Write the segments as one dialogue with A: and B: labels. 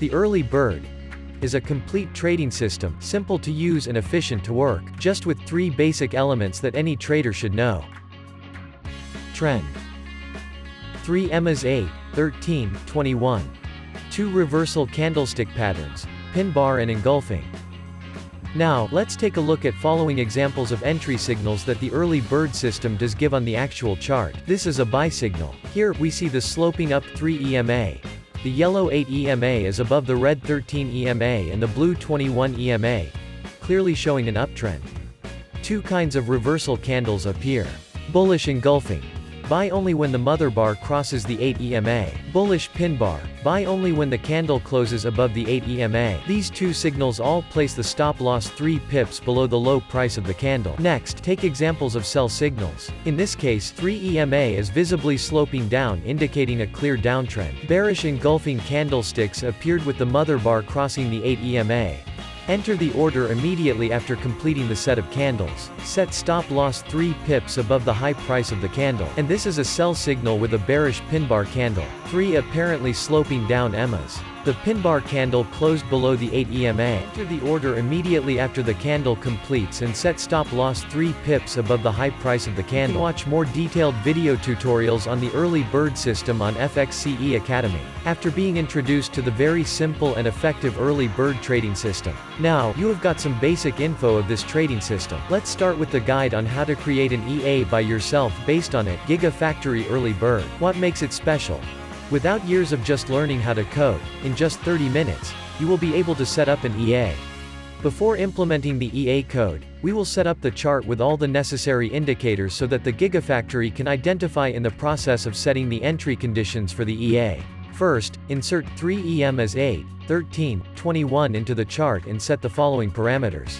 A: The early bird is a complete trading system, simple to use and efficient to work, just with 3 basic elements that any trader should know. Trend. 3 EMAs 8, 13, 21. 2 reversal candlestick patterns, pin bar and engulfing. Now, let's take a look at following examples of entry signals that the early bird system does give on the actual chart. This is a buy signal. Here, we see the sloping up 3 EMA. The yellow 8 EMA is above the red 13 EMA and the blue 21 EMA, clearly showing an uptrend. 2 kinds of reversal candles appear. Bullish engulfing. Buy only when the mother bar crosses the 8 EMA. Bullish pin bar. Buy only when the candle closes above the 8 EMA. These 2 signals all place the stop loss 3 pips below the low price of the candle. Next, take examples of sell signals. In this case, 3 EMA is visibly sloping down, indicating a clear downtrend. Bearish engulfing candlesticks appeared with the mother bar crossing the 8 EMA. Enter the order immediately after completing the set of candles. Set stop loss 3 pips above the high price of the candle. And this is a sell signal with a bearish pin bar candle. 3 apparently sloping down EMAs. The pin bar candle closed below the 8 EMA. Enter the order immediately after the candle completes and set stop loss 3 pips above the high price of the candle. You can watch more detailed video tutorials on the early bird system on FXCE Academy. After being introduced to the very simple and effective early bird trading system, now you have got some basic info of this trading system. Let's start with the guide on how to create an EA by yourself based on it. Gigafactory Early Bird. What makes it special? Without years of just learning how to code, in just 30 minutes, you will be able to set up an EA. Before implementing the EA code, we will set up the chart with all the necessary indicators so that the Gigafactory can identify in the process of setting the entry conditions for the EA. First, insert 3 EMAs 8, 13, 21 into the chart and set the following parameters.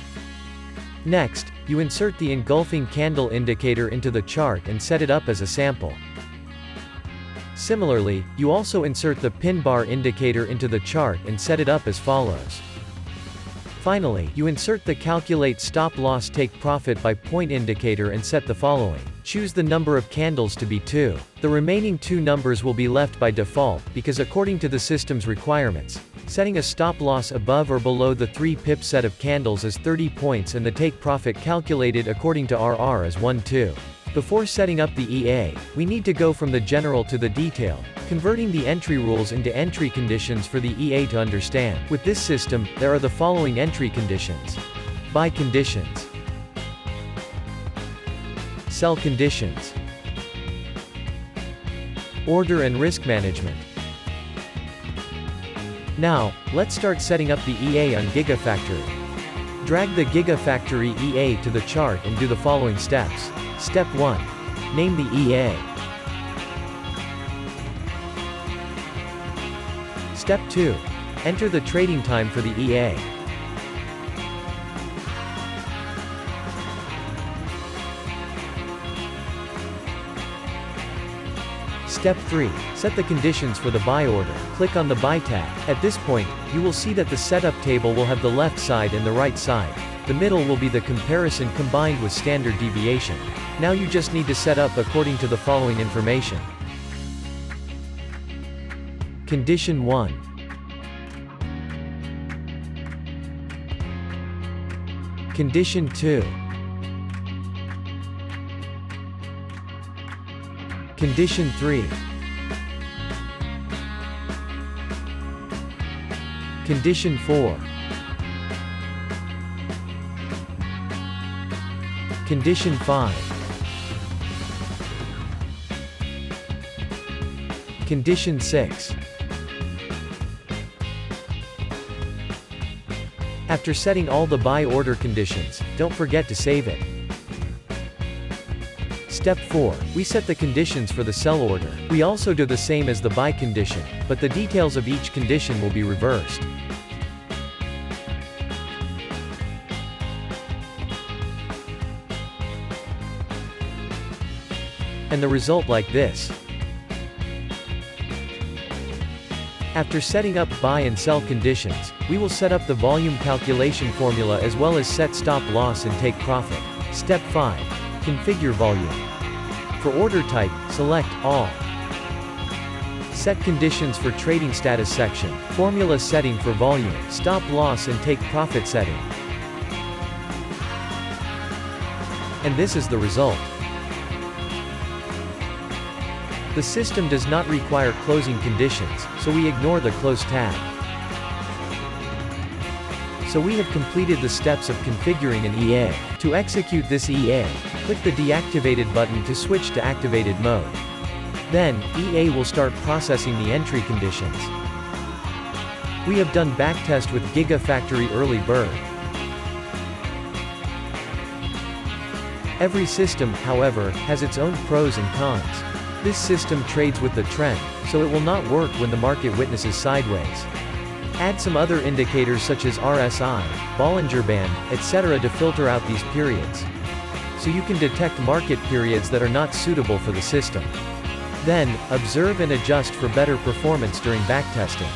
A: Next, you insert the engulfing candle indicator into the chart and set it up as a sample. Similarly, you also insert the pin bar indicator into the chart and set it up as follows. Finally, you insert the calculate stop loss take profit by point indicator and set the following. Choose the number of candles to be 2. The remaining 2 numbers will be left by default, because according to the system's requirements, setting a stop loss above or below the 3 pip set of candles is 30 points and the take profit calculated according to RR is 1-2. Before setting up the EA, we need to go from the general to the detail, converting the entry rules into entry conditions for the EA to understand. With this system, there are the following entry conditions. Buy conditions. Sell conditions. Order and risk management. Now, let's start setting up the EA on Gigafactory. Drag the Gigafactory EA to the chart and do the following steps. Step 1. Name the EA. Step 2. Enter the trading time for the EA. Step 3. Set the conditions for the buy order. Click on the buy tab. At this point, you will see that the setup table will have the left side and the right side. The middle will be the comparison combined with standard deviation. Now you just need to set up according to the following information. Condition 1. Condition 2. Condition 3. Condition 4. Condition 5. Condition 6. After setting all the buy order conditions, don't forget to save it. Step 4. We set the conditions for the sell order. We also do the same as the buy condition, but the details of each condition will be reversed. And the result like this. After setting up buy and sell conditions, we will set up the volume calculation formula as well as set stop loss and take profit. Step 5. Configure volume. For order type, select all. Set conditions for trading status section, formula setting for volume, stop loss and take profit setting. And this is the result. The system does not require closing conditions, so we ignore the close tag. So we have completed the steps of configuring an EA. To execute this EA, click the deactivated button to switch to activated mode. Then, EA will start processing the entry conditions. We have done backtest with Gigafactory Early Bird. Every system, however, has its own pros and cons. This system trades with the trend, so it will not work when the market witnesses sideways. Add some other indicators such as RSI, Bollinger Band, etc. to filter out these periods. So you can detect market periods that are not suitable for the system. Then, observe and adjust for better performance during backtesting.